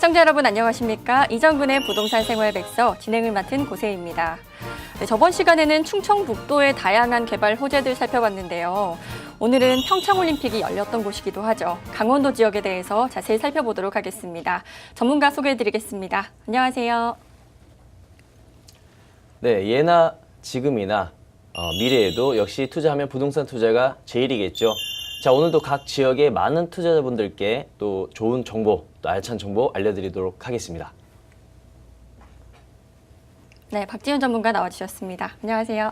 시청자 여러분 안녕하십니까? 이정근의 부동산 생활백서 진행을 맡은 고세희입니다. 네, 저번 시간에는 충청북도의 다양한 개발 호재들 살펴봤는데요. 오늘은 평창올림픽이 열렸던 곳이기도 하죠. 강원도 지역에 대해서 자세히 살펴보도록 하겠습니다. 전문가 소개해드리겠습니다. 안녕하세요. 네, 예나 지금이나 미래에도 역시 투자하면 부동산 투자가 제일이겠죠. 자, 오늘도 각 지역의 많은 투자자분들께 또 좋은 정보, 또 알찬 정보 알려드리도록 하겠습니다. 네, 박지훈 전문가 나와주셨습니다. 안녕하세요.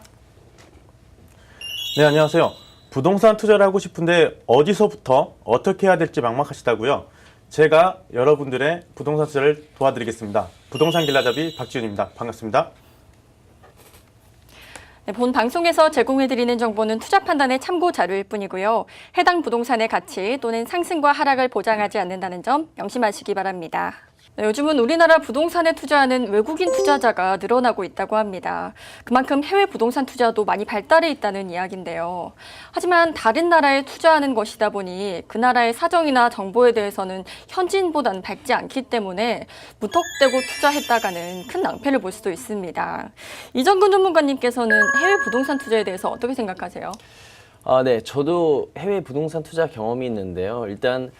네, 안녕하세요. 부동산 투자를 하고 싶은데 어디서부터 어떻게 해야 될지 막막하시다고요? 제가 여러분들의 부동산 투자를 도와드리겠습니다. 부동산 길라잡이 박지훈입니다. 반갑습니다. 네, 본 방송에서 제공해드리는 정보는 투자 판단의 참고 자료일 뿐이고요. 해당 부동산의 가치 또는 상승과 하락을 보장하지 않는다는 점 명심하시기 바랍니다. 네, 요즘은 우리나라 부동산에 투자하는 외국인 투자자가 늘어나고 있다고 합니다. 그만큼 해외 부동산 투자도 많이 발달해 있다는 이야기인데요. 하지만 다른 나라에 투자하는 것이다 보니 그 나라의 사정이나 정보에 대해서는 현지인보다는 밝지 않기 때문에 무턱대고 투자했다가는 큰 낭패를 볼 수도 있습니다. 이정근 전문가님께서는 해외 부동산 투자에 대해서 어떻게 생각하세요? 네, 저도 해외 부동산 투자 경험이 있는데요. 일단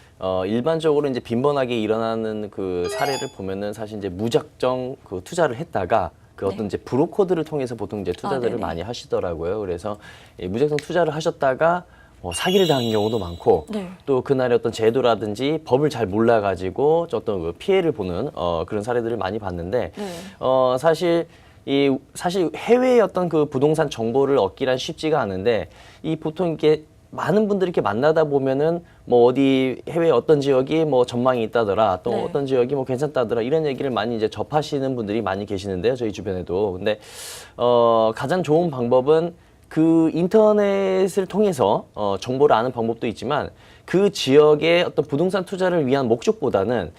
일반적으로 이제 빈번하게 일어나는 그 사례를 보면은 사실 이제 무작정 그 투자를 했다가 그 어떤 이제 브로커들을 통해서 보통 이제 투자들을 많이 하시더라고요. 그래서 무작정 투자를 하셨다가 사기를 당한 경우도 많고 또 그날의 어떤 제도라든지 법을 잘 몰라가지고 어떤 그 피해를 보는 그런 사례들을 많이 봤는데 사실 해외의 어떤 그 부동산 정보를 얻기란 쉽지가 않은데 보통 이렇게 많은 분들이 이렇게 만나다 보면은 뭐 어디 해외 어떤 지역이 뭐 전망이 있다더라 또 어떤 지역이 뭐 괜찮다더라 이런 얘기를 많이 이제 접하시는 분들이 많이 계시는데요. 저희 주변에도. 근데 가장 좋은 방법은 그 인터넷을 통해서 정보를 아는 방법도 있지만 그 지역의 어떤 부동산 투자를 위한 목적보다는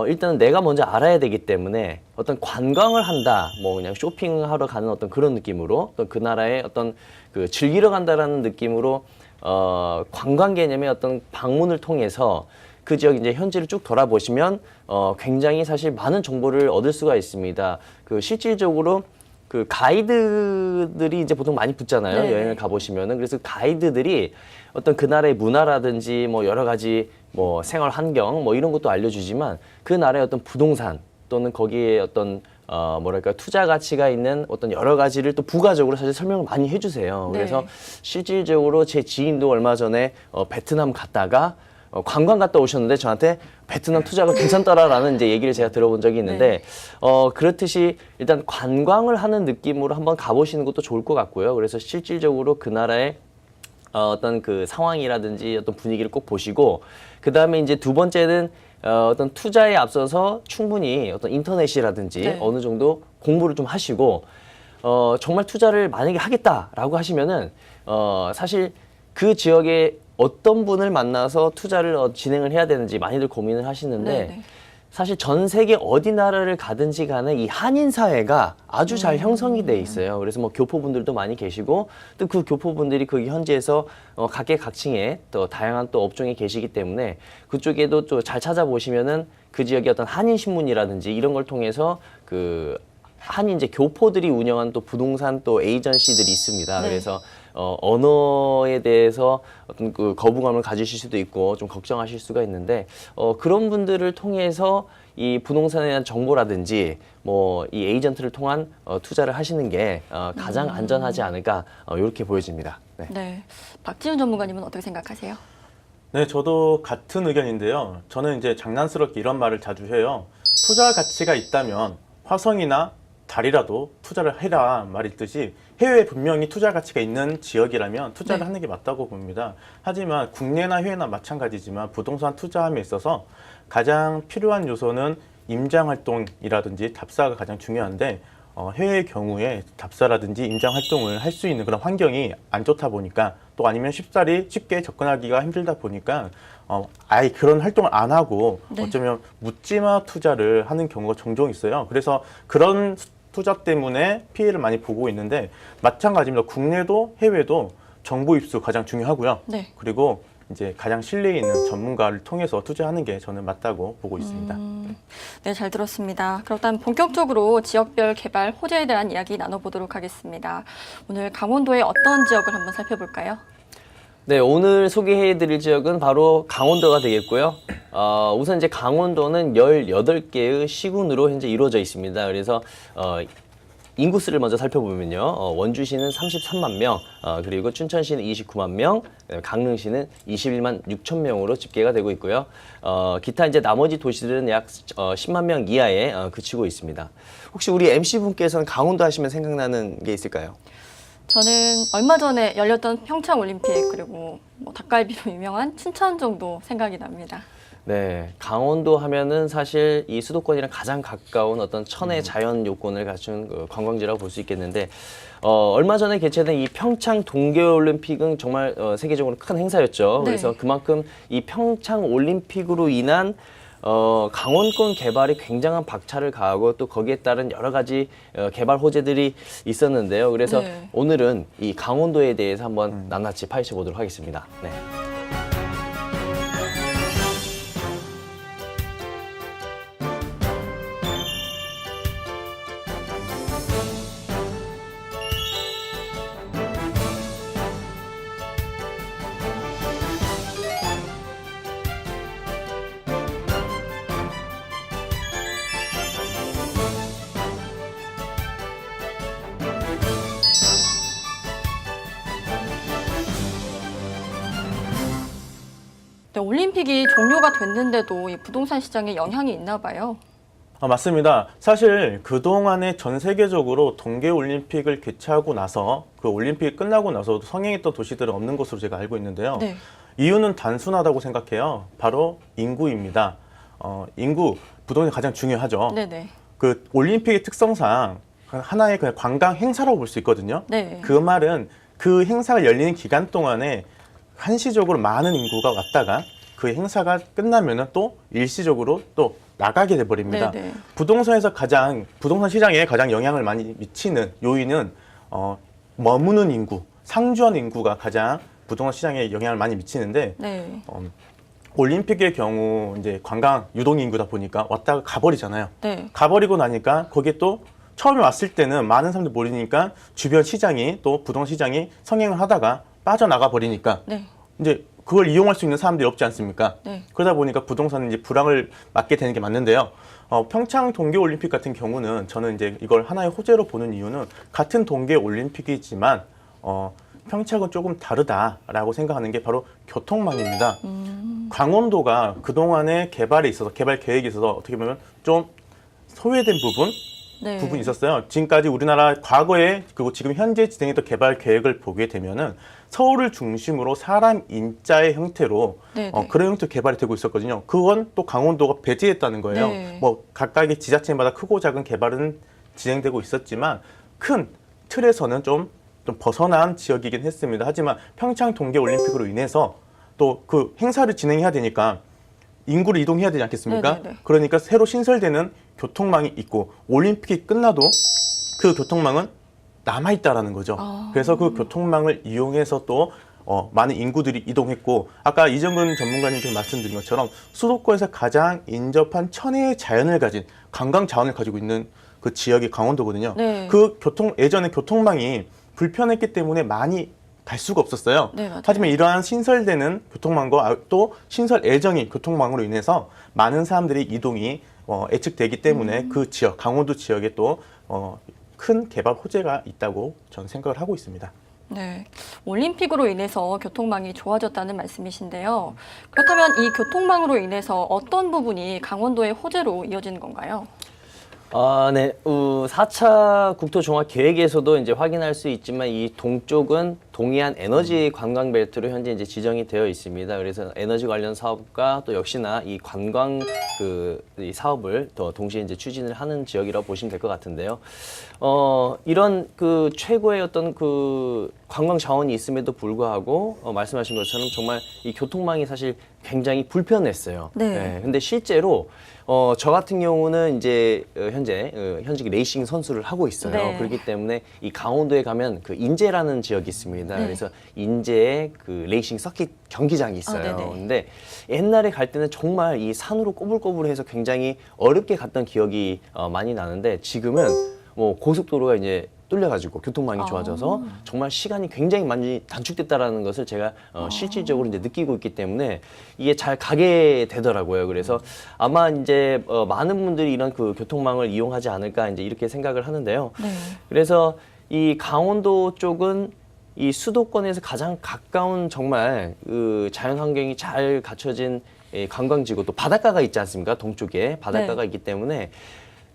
일단은 내가 먼저 알아야 되기 때문에 어떤 관광을 한다, 뭐 그냥 쇼핑하러 가는 어떤 그런 느낌으로 또 그 나라의 어떤 그 즐기러 간다라는 느낌으로 관광 개념의 어떤 방문을 통해서 그 지역 이제 현지를 쭉 돌아보시면 굉장히 사실 많은 정보를 얻을 수가 있습니다. 그 실질적으로 그 가이드들이 이제 보통 많이 붙잖아요. 여행을 가보시면은. 그래서 가이드들이 어떤 그 나라의 문화라든지 뭐 여러 가지 뭐 생활 환경 뭐 이런 것도 알려주지만 그 나라의 어떤 부동산 또는 거기에 어떤 뭐랄까 투자 가치가 있는 어떤 여러 가지를 또 부가적으로 사실 설명을 많이 해주세요. 그래서 실질적으로 제 지인도 얼마 전에 베트남 갔다가 관광 갔다 오셨는데 저한테 베트남 투자가 괜찮더라라는 이제 얘기를 제가 들어본 적이 있는데 그렇듯이 일단 관광을 하는 느낌으로 한번 가보시는 것도 좋을 것 같고요. 그래서 실질적으로 그 나라의 어떤 그 상황이라든지 어떤 분위기를 꼭 보시고 그 다음에 이제 두 번째는 어떤 투자에 앞서서 충분히 어떤 인터넷이라든지 어느 정도 공부를 좀 하시고 정말 투자를 만약에 하겠다라고 하시면은 사실 그 지역에 어떤 분을 만나서 투자를 진행을 해야 되는지 많이들 고민을 하시는데 사실 전 세계 어디 나라를 가든지 간에 이 한인 사회가 아주 잘 형성이 돼 있어요. 그래서 뭐 교포분들도 많이 계시고 또 그 교포분들이 그 현지에서 각계각층의 또 다양한 또 업종에 계시기 때문에 그쪽에도 또 잘 찾아보시면은 그 지역의 어떤 한인 신문이라든지 이런 걸 통해서 그 한인 이제 교포들이 운영한 또 부동산 또 에이전시들이 있습니다. 그래서 언어에 대해서 어떤 그 거부감을 가지실 수도 있고 좀 걱정하실 수가 있는데 그런 분들을 통해서 이 부동산에 대한 정보라든지 뭐 이 에이전트를 통한 투자를 하시는 게 가장 안전하지 않을까 이렇게 보여집니다. 네. 박지훈 전문가님은 어떻게 생각하세요? 네, 저도 같은 의견인데요. 저는 이제 장난스럽게 이런 말을 자주 해요. 투자 가치가 있다면 화성이나 달이라도 투자를 해라 말이 있듯이 해외에 분명히 투자 가치가 있는 지역이라면 투자를 하는 게 맞다고 봅니다. 하지만 국내나 해외나 마찬가지지만 부동산 투자함에 있어서 가장 필요한 요소는 임장 활동이라든지 답사가 가장 중요한데 해외의 경우에 답사라든지 임장 활동을 할 수 있는 그런 환경이 안 좋다 보니까 또 아니면 쉽게 접근하기가 힘들다 보니까 아예 그런 활동을 안 하고 네. 어쩌면 묻지마 투자를 하는 경우가 종종 있어요. 그래서 그런 투자 때문에 피해를 많이 보고 있는데 마찬가지입니다. 국내도 해외도 정보 입수 가장 중요하고요. 네. 그리고 이제 가장 신뢰 있는 전문가를 통해서 투자하는 게 저는 맞다고 보고 있습니다. 네, 잘 들었습니다. 그렇다면 본격적으로 지역별 개발 호재에 대한 이야기 나눠보도록 하겠습니다. 오늘 강원도의 어떤 지역을 한번 살펴볼까요? 네, 오늘 소개해드릴 지역은 바로 강원도가 되겠고요. 우선 이제 강원도는 18개의 시군으로 현재 이루어져 있습니다. 그래서 인구수를 먼저 살펴보면요. 원주시는 33만 명, 그리고 춘천시는 29만 명, 강릉시는 21만 6천 명으로 집계가 되고 있고요. 기타 이제 나머지 도시들은 약 10만 명 이하에 그치고 있습니다. 혹시 우리 MC분께서는 강원도 하시면 생각나는 게 있을까요? 저는 얼마 전에 열렸던 평창올림픽 그리고 뭐 닭갈비로 유명한 춘천 정도 생각이 납니다. 네, 강원도 하면은 사실 이 수도권이랑 가장 가까운 어떤 천혜 자연 요건을 갖춘 그 관광지라고 볼 수 있겠는데, 얼마 전에 개최된 이 평창 동계올림픽은 정말 세계적으로 큰 행사였죠. 네. 그래서 그만큼 이 평창 올림픽으로 인한 강원권 개발이 굉장한 박차를 가하고 또 거기에 따른 여러 가지 개발 호재들이 있었는데요. 그래서 네. 오늘은 이 강원도에 대해서 한번 낱낱이 파헤쳐 보도록 하겠습니다. 네. 네, 올림픽이 종료가 됐는데도 이 부동산 시장에 영향이 있나 봐요. 맞습니다. 사실 그동안에 전 세계적으로 동계올림픽을 개최하고 나서 그 올림픽이 끝나고 나서도 성행했던 도시들은 없는 것으로 제가 알고 있는데요. 네. 이유는 단순하다고 생각해요. 바로 인구입니다. 인구, 부동산이 가장 중요하죠. 네네. 그 올림픽의 특성상 하나의 그냥 관광 행사라고 볼 수 있거든요. 네. 그 말은 그 행사가 열리는 기간 동안에 한시적으로 많은 인구가 왔다가 그 행사가 끝나면은 또 일시적으로 또 나가게 돼 버립니다. 네네. 부동산 시장에 가장 영향을 많이 미치는 요인은 머무는 인구, 상주하는 인구가 가장 부동산 시장에 영향을 많이 미치는데 네. 올림픽의 경우 이제 관광 유동 인구다 보니까 왔다가 가버리잖아요. 네. 가버리고 나니까 거기에 또 처음에 왔을 때는 많은 사람들이 몰리니까 주변 시장이 또 부동산 시장이 성행을 하다가 빠져나가 버리니까 네. 이제 그걸 이용할 수 있는 사람들이 없지 않습니까? 네. 그러다 보니까 부동산은 이제 불황을 맞게 되는 게 맞는데요. 평창 동계올림픽 같은 경우는 저는 이제 이걸 하나의 호재로 보는 이유는 같은 동계올림픽이지만 평창은 조금 다르다라고 생각하는 게 바로 교통망입니다. 강원도가 그동안의 개발에 있어서 개발 계획에 있어서 어떻게 보면 좀 소외된 네. 부분이 있었어요. 지금까지 우리나라 과거에 그리고 지금 현재 진행했던 개발 계획을 보게 되면은 서울을 중심으로 사람 인자의 형태로 네네. 그런 형태로 개발이 되고 있었거든요. 그건 또 강원도가 배제했다는 거예요. 네. 뭐 각각의 지자체마다 크고 작은 개발은 진행되고 있었지만 큰 틀에서는 좀 벗어난 지역이긴 했습니다. 하지만 평창 동계올림픽으로 인해서 또 그 행사를 진행해야 되니까 인구를 이동해야 되지 않겠습니까? 네네네. 그러니까 새로 신설되는 교통망이 있고 올림픽이 끝나도 그 교통망은 남아있다라는 거죠. 그래서 그 교통망을 이용해서 또 많은 인구들이 이동했고 아까 이정근 전문가님께서 말씀드린 것처럼 수도권에서 가장 인접한 천혜의 자연을 가진 관광 자원을 가지고 있는 그 지역이 강원도거든요. 네. 예전에 교통망이 불편했기 때문에 많이 갈 수가 없었어요. 네, 맞아요. 하지만 이러한 신설되는 교통망과 또 신설 예정인 교통망으로 인해서 많은 사람들이 이동이 예측되기 때문에 그 지역, 강원도 지역에 또 큰 개발 호재가 있다고 저는 생각을 하고 있습니다. 네. 올림픽으로 인해서 교통망이 좋아졌다는 말씀이신데요. 그렇다면 이 교통망으로 인해서 어떤 부분이 강원도의 호재로 이어지는 건가요? 네. 4차 국토종합계획에서도 이제 확인할 수 있지만 이 동쪽은 동해안 에너지 관광 벨트로 현재 이제 지정이 되어 있습니다. 그래서 에너지 관련 사업과 또 역시나 이 관광 이 사업을 더 동시에 이제 추진을 하는 지역이라고 보시면 될 것 같은데요. 이런 그 최고의 어떤 그 관광 자원이 있음에도 불구하고 말씀하신 것처럼 정말 이 교통망이 사실 굉장히 불편했어요. 네. 근데 실제로 저 같은 경우는 이제 현재 현직 레이싱 선수를 하고 있어요. 네. 그렇기 때문에 이 강원도에 가면 그 인제라는 지역이 있습니다. 네. 그래서 인제에 그 레이싱 서킷 경기장이 있어요. 네네. 근데 옛날에 갈 때는 정말 이 산으로 꼬불꼬불해서 굉장히 어렵게 갔던 기억이 많이 나는데 지금은 뭐 고속도로가 이제 뚫려가지고 교통망이 좋아져서 정말 시간이 굉장히 많이 단축됐다라는 것을 제가 실질적으로 이제 느끼고 있기 때문에 이게 잘 가게 되더라고요. 그래서 아마 이제 많은 분들이 이런 그 교통망을 이용하지 않을까 이제 이렇게 생각을 하는데요. 네. 그래서 이 강원도 쪽은 이 수도권에서 가장 가까운 정말 그 자연 환경이 잘 갖춰진 관광지고 또 바닷가가 있지 않습니까? 동쪽에 바닷가가 네. 있기 때문에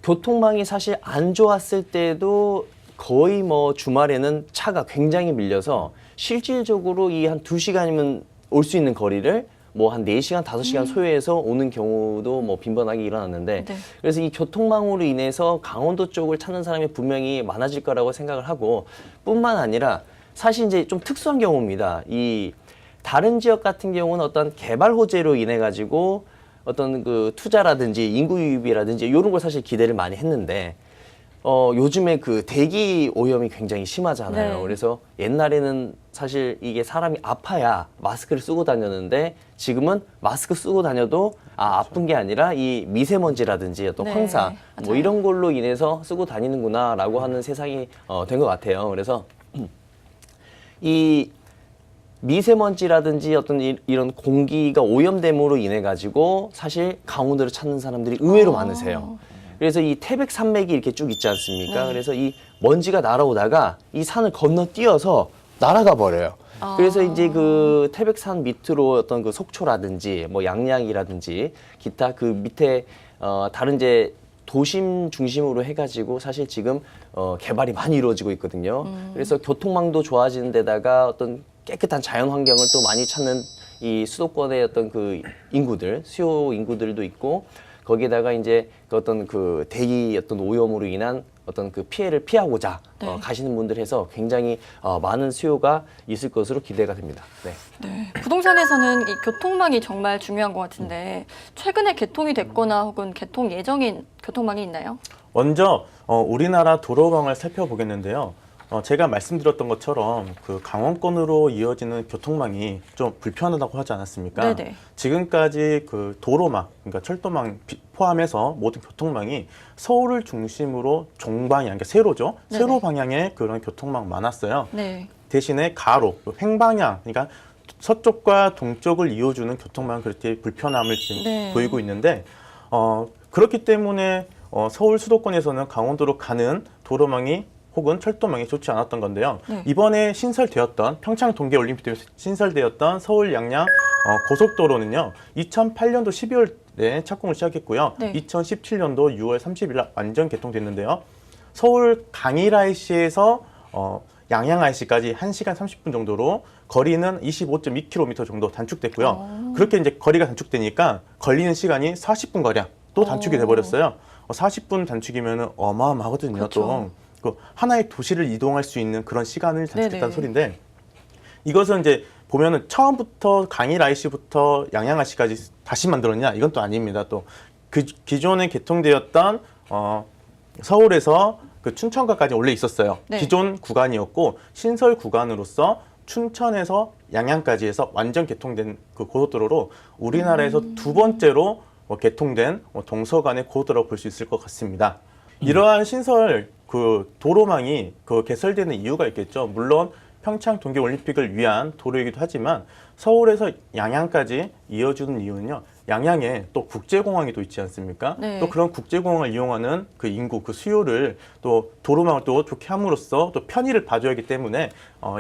교통망이 사실 안 좋았을 때도 거의 뭐 주말에는 차가 굉장히 밀려서 실질적으로 이 한 2시간이면 올 수 있는 거리를 뭐 한 4시간, 5시간 소요해서 오는 경우도 뭐 빈번하게 일어났는데 네. 그래서 이 교통망으로 인해서 강원도 쪽을 찾는 사람이 분명히 많아질 거라고 생각을 하고 뿐만 아니라 사실 이제 좀 특수한 경우입니다. 이 다른 지역 같은 경우는 어떤 개발 호재로 인해 가지고 어떤 그 투자라든지 인구 유입이라든지 이런 걸 사실 기대를 많이 했는데 요즘에 그 대기 오염이 굉장히 심하잖아요. 네. 그래서 옛날에는 사실 이게 사람이 아파야 마스크를 쓰고 다녔는데 지금은 마스크 쓰고 다녀도 아픈 게 아니라 이 미세먼지라든지 어떤 네, 황사 뭐 맞아요. 이런 걸로 인해서 쓰고 다니는구나라고 하는 세상이 된 것 같아요. 그래서 이 미세먼지라든지 어떤 이런 공기가 오염됨으로 인해 가지고 사실 강원도를 찾는 사람들이 의외로 많으세요. 그래서 이 태백산맥이 이렇게 쭉 있지 않습니까? 네. 그래서 이 먼지가 날아오다가 이 산을 건너뛰어서 날아가 버려요. 그래서 이제 그 태백산 밑으로 어떤 그 속초라든지 뭐 양양이라든지 기타 그 밑에 다른 이제 도심 중심으로 해가지고 사실 지금 개발이 많이 이루어지고 있거든요. 그래서 교통망도 좋아지는 데다가 어떤 깨끗한 자연 환경을 또 많이 찾는 이 수도권의 어떤 그 인구들, 수요 인구들도 있고 거기에다가 이제 그 어떤 그 대기 어떤 오염으로 인한 어떤 그 피해를 피하고자 네. 가시는 분들 해서 굉장히 많은 수요가 있을 것으로 기대가 됩니다. 네. 네. 부동산에서는 이 교통망이 정말 중요한 것 같은데 최근에 개통이 됐거나 혹은 개통 예정인 교통망이 있나요? 먼저 우리나라 도로망을 살펴보겠는데요. 제가 말씀드렸던 것처럼 그 강원권으로 이어지는 교통망이 좀 불편하다고 하지 않았습니까? 네네. 지금까지 그 도로망, 그러니까 철도망 포함해서 모든 교통망이 서울을 중심으로 종방향, 그러니까 세로죠. 네네. 세로 방향의 그런 교통망 많았어요. 네. 대신에 가로, 횡방향, 그러니까 서쪽과 동쪽을 이어주는 교통망 그렇게 불편함을 지금 네. 보이고 있는데 그렇기 때문에 서울 수도권에서는 강원도로 가는 도로망이 혹은 철도망이 좋지 않았던 건데요. 네. 이번에 신설되었던 평창 동계올림픽 때 신설되었던 서울 양양 고속도로는요. 2008년도 12월에 착공을 시작했고요. 네. 2017년도 6월 30일 날 완전 개통됐는데요. 서울 강일 IC에서 양양 IC까지 1시간 30분 정도로 거리는 25.2km 정도 단축됐고요. 그렇게 이제 거리가 단축되니까 걸리는 시간이 40분 가량 또 단축이 돼 버렸어요. 40분 단축이면 어마어마하거든요. 그렇죠. 또 그 하나의 도시를 이동할 수 있는 그런 시간을 단축했다는 네네. 소리인데 이것은 이제 보면은 처음부터 강일 IC부터 양양 IC까지 다시 만들었냐 이건 또 아닙니다. 또 그 기존에 개통되었던 서울에서 그 춘천까지 원래 있었어요. 네. 기존 구간이었고 신설 구간으로서 춘천에서 양양까지 해서 완전 개통된 그 고속도로로 우리나라에서 두 번째로 개통된 동서간의 고속도로라고 볼 수 있을 것 같습니다. 이러한 신설 그 도로망이 그 개설되는 이유가 있겠죠. 물론 평창 동계올림픽을 위한 도로이기도 하지만 서울에서 양양까지 이어주는 이유는요. 양양에 또 국제공항이 또 있지 않습니까? 네. 또 그런 국제공항을 이용하는 그 인구, 그 수요를 또 도로망을 또 좋게 함으로써 또 편의를 봐줘야 하기 때문에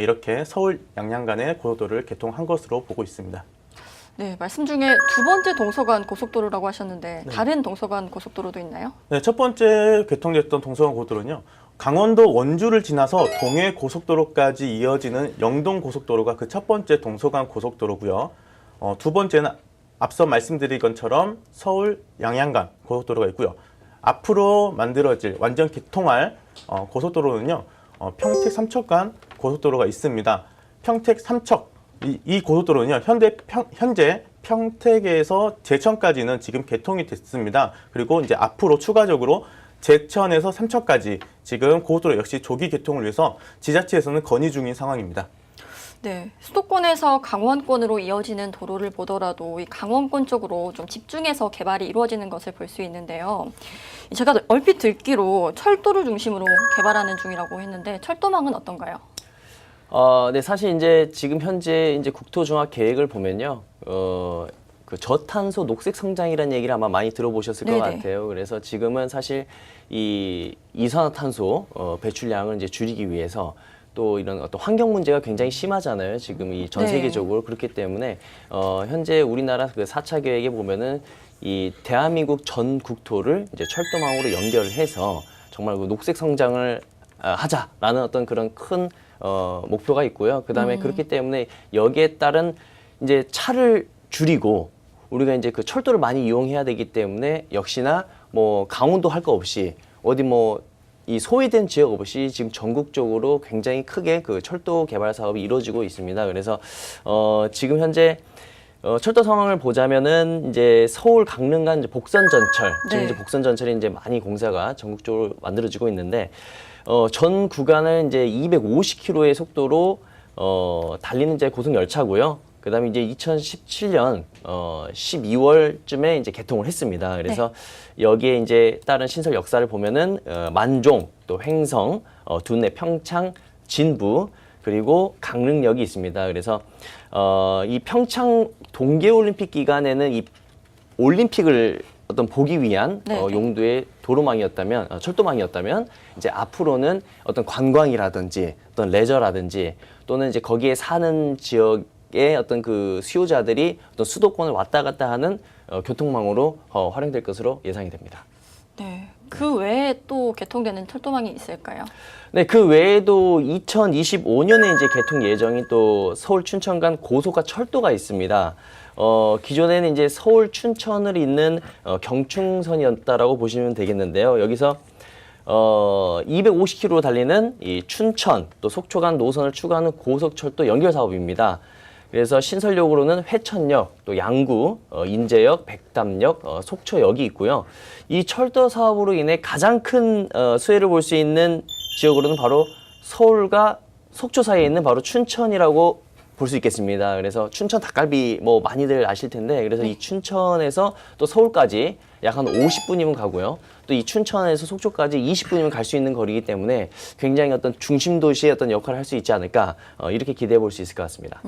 이렇게 서울 양양 간의 고속도로를 개통한 것으로 보고 있습니다. 네, 말씀 중에 두 번째 동서간 고속도로라고 하셨는데 다른 동서간 고속도로도 있나요? 네, 첫 번째 개통됐던 동서간 고속도로는요. 강원도 원주를 지나서 동해 고속도로까지 이어지는 영동 고속도로가 그 첫 번째 동서간 고속도로고요. 두 번째는 앞서 말씀드린 것처럼 서울 양양간 고속도로가 있고요. 앞으로 만들어질 완전 개통할 고속도로는요. 평택 삼척간 고속도로가 있습니다. 평택 삼척 이 고속도로는요. 현재 평택에서 제천까지는 지금 개통이 됐습니다. 그리고 이제 앞으로 추가적으로 제천에서 삼척까지 지금 고속도로 역시 조기 개통을 위해서 지자체에서는 건의 중인 상황입니다. 네, 수도권에서 강원권으로 이어지는 도로를 보더라도 이 강원권 쪽으로 좀 집중해서 개발이 이루어지는 것을 볼 수 있는데요. 제가 얼핏 듣기로 철도를 중심으로 개발하는 중이라고 했는데 철도망은 어떤가요? 네, 사실 이제 지금 현재 이제 국토종합 계획을 보면요. 그 저탄소 녹색 성장이라는 얘기를 아마 많이 들어보셨을 것 네네. 같아요. 그래서 지금은 사실 이 이산화탄소 배출량을 이제 줄이기 위해서 또 이런 어떤 환경 문제가 굉장히 심하잖아요. 지금 이 전 네. 세계적으로 그렇기 때문에 현재 우리나라 그 4차 계획에 보면은 이 대한민국 전 국토를 이제 철도망으로 연결을 해서 정말 그 녹색 성장을 하자라는 어떤 그런 큰 목표가 있고요. 그다음에 그렇기 때문에 여기에 따른 이제 차를 줄이고 우리가 이제 그 철도를 많이 이용해야 되기 때문에 역시나 뭐 강원도 할 거 없이 어디 뭐 이 소외된 지역 없이 지금 전국적으로 굉장히 크게 그 철도 개발 사업이 이루어지고 있습니다. 그래서 지금 현재 철도 상황을 보자면은 이제 서울 강릉 간 이제 복선 전철 지금 네. 이제 복선 전철이 이제 많이 공사가 전국적으로 만들어지고 있는데 전 구간을 이제 250km의 속도로 달리는 이제 고속 열차고요. 그다음에 이제 2017년 12월쯤에 이제 개통을 했습니다. 그래서 여기에 이제 다른 신설 역사를 보면은 만종, 또 횡성, 두내, 평창, 진부 그리고 강릉역이 있습니다. 그래서 이 평창 동계올림픽 기간에는 이 올림픽을 어떤 보기 위한 용도의 도로망이었다면 철도망이었다면 이제 앞으로는 어떤 관광이라든지 어떤 레저라든지 또는 이제 거기에 사는 지역의 어떤 그 수요자들이 어떤 수도권을 왔다 갔다 하는 교통망으로 활용될 것으로 예상이 됩니다. 네, 그 외에 또 개통되는 철도망이 있을까요? 네, 그 외에도 2025년에 이제 개통 예정인 또 서울 춘천 간 고속화 철도가 있습니다. 기존에는 이제 서울 춘천을 잇는 경충선이었다라고 보시면 되겠는데요. 여기서 250km 달리는 이 춘천 또 속초 간 노선을 추구하는 고속철도 연결 사업입니다. 그래서 신설역으로는 회천역, 또 양구, 인제역, 백담역, 속초역이 있고요. 이 철도 사업으로 인해 가장 큰 수혜를 볼 수 있는 지역으로는 바로 서울과 속초 사이에 있는 바로 춘천이라고 볼 수 있겠습니다. 그래서 춘천 닭갈비 뭐 많이들 아실 텐데 그래서 이 춘천에서 또 서울까지 약 한 50분이면 가고요. 또 이 춘천에서 속초까지 20분이면 갈 수 있는 거리이기 때문에 굉장히 어떤 중심 도시의 어떤 역할을 할 수 있지 않을까 이렇게 기대해 볼 수 있을 것 같습니다.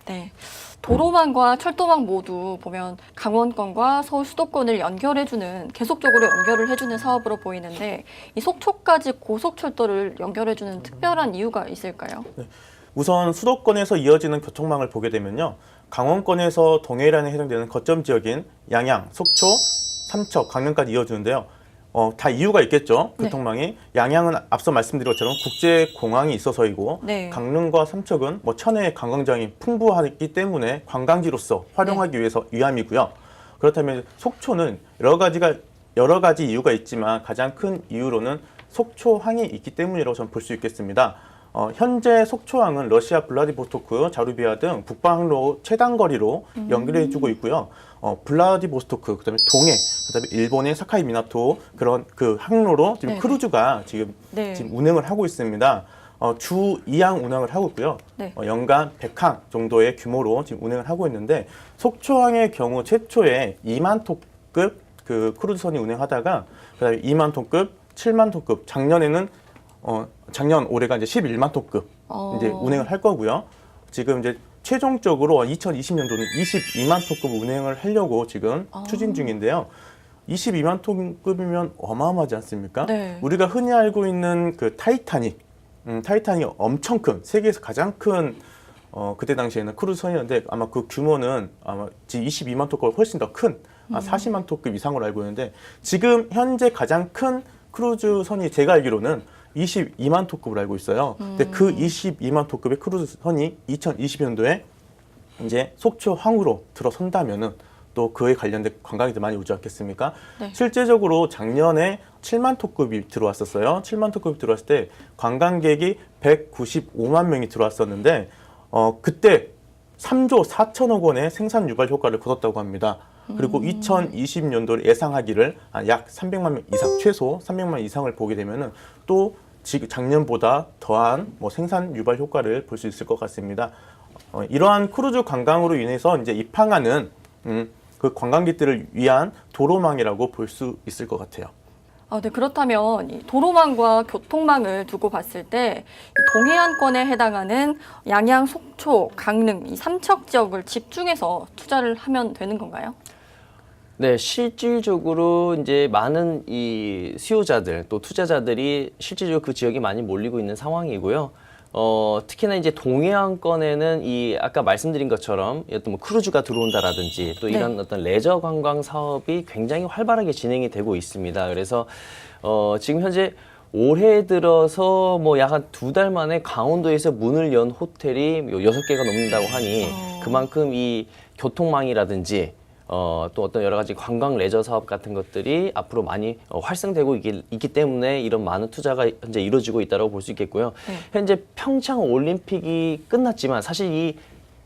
네. 도로망과 철도망 모두 보면 강원권과 서울 수도권을 연결해주는 계속적으로 연결을 해주는 사업으로 보이는데 이 속초까지 고속철도를 연결해주는 특별한 이유가 있을까요? 우선 수도권에서 이어지는 교통망을 보게 되면요. 강원권에서 동해안에 해당되는 거점 지역인 양양, 속초, 삼척, 강릉까지 이어지는데요. 다 이유가 있겠죠. 교통망이. 양양은 앞서 말씀드린 것처럼 국제공항이 있어서이고 강릉과 삼척은 뭐 천혜의 관광장이 풍부하기 때문에 관광지로서 활용하기 위해서 위함이고요. 그렇다면 속초는 여러 가지 이유가 있지만 가장 큰 이유로는 속초항이 있기 때문이라고 저는 볼 수 있겠습니다. 현재 속초항은 러시아 블라디보스토크, 자루비아 등 북방항로 최단거리로 연결해주고 있고요. 블라디보스토크, 그다음에 동해, 그다음에 일본의 사카이 미나토 그런 그 항로로 지금 크루즈가 지금 운행을 하고 있습니다. 주 2항 운항을 하고 있고요. 연간 100항 정도의 규모로 지금 운행을 하고 있는데 속초항의 경우 최초에 2만 톤급 그 크루즈선이 운행하다가 그다음에 2만 톤급, 7만 톤급 작년 올해가 이제 11만 톤급 이제 운행을 할 거고요. 지금 이제 최종적으로 2020년도는 22만 톤급 운행을 하려고 지금 추진 중인데요. 22만 톤급이면 어마어마하지 않습니까? 우리가 흔히 알고 있는 그 타이타닉 엄청 큰 세계에서 가장 큰 그때 당시에는 크루즈선이었는데 아마 그 규모는 아마 22만 톤급보다 훨씬 더 큰 40만 톤급 이상으로 알고 있는데 지금 현재 가장 큰 크루즈선이 제가 알기로는 22만 톤급으로 알고 있어요. 근데 그 22만 톤급의 크루즈선이 2020년도에 이제 속초 항으로 들어선다면은 또 그에 관련된 관광객들 많이 오지 않겠습니까? 네. 실제적으로 작년에 7만 톤급이 들어왔었어요. 7만 톤급이 들어왔을 때 관광객이 195만 명이 들어왔었는데 그때 3조 4천억 원의 생산 유발 효과를 거뒀다고 합니다. 그리고 2020년도를 예상하기를 약 300만 명 이상, 최소 300만 명 이상을 보게 되면은 또 작년보다 더한 생산 유발 효과를 볼 수 있을 것 같습니다. 이러한 크루즈 관광으로 인해서 이제 입항하는 그 관광객들을 위한 도로망이라고 볼 수 있을 것 같아요. 네, 그렇다면 이 도로망과 교통망을 두고 봤을 때 이 동해안권에 해당하는 양양, 속초, 강릉 이 삼척 지역을 집중해서 투자를 하면 되는 건가요? 네, 실질적으로 이제 많은 이 수요자들 또 투자자들이 실질적으로 그 지역에 많이 몰리고 있는 상황이고요. 특히나 이제 동해안권에는 이 아까 말씀드린 것처럼 어떤 뭐 크루즈가 들어온다라든지 또 이런 어떤 레저 관광 사업이 굉장히 활발하게 진행이 되고 있습니다. 그래서 지금 현재 올해 들어서 뭐 약 한 2달 만에 강원도에서 문을 연 호텔이 6개가 넘는다고 하니 그만큼 이 교통망이라든지 또 어떤 여러 가지 관광 레저 사업 같은 것들이 앞으로 많이 활성되고 있기 때문에 이런 많은 투자가 현재 이루어지고 있다고 볼 수 있겠고요. 현재 평창 올림픽이 끝났지만 사실 이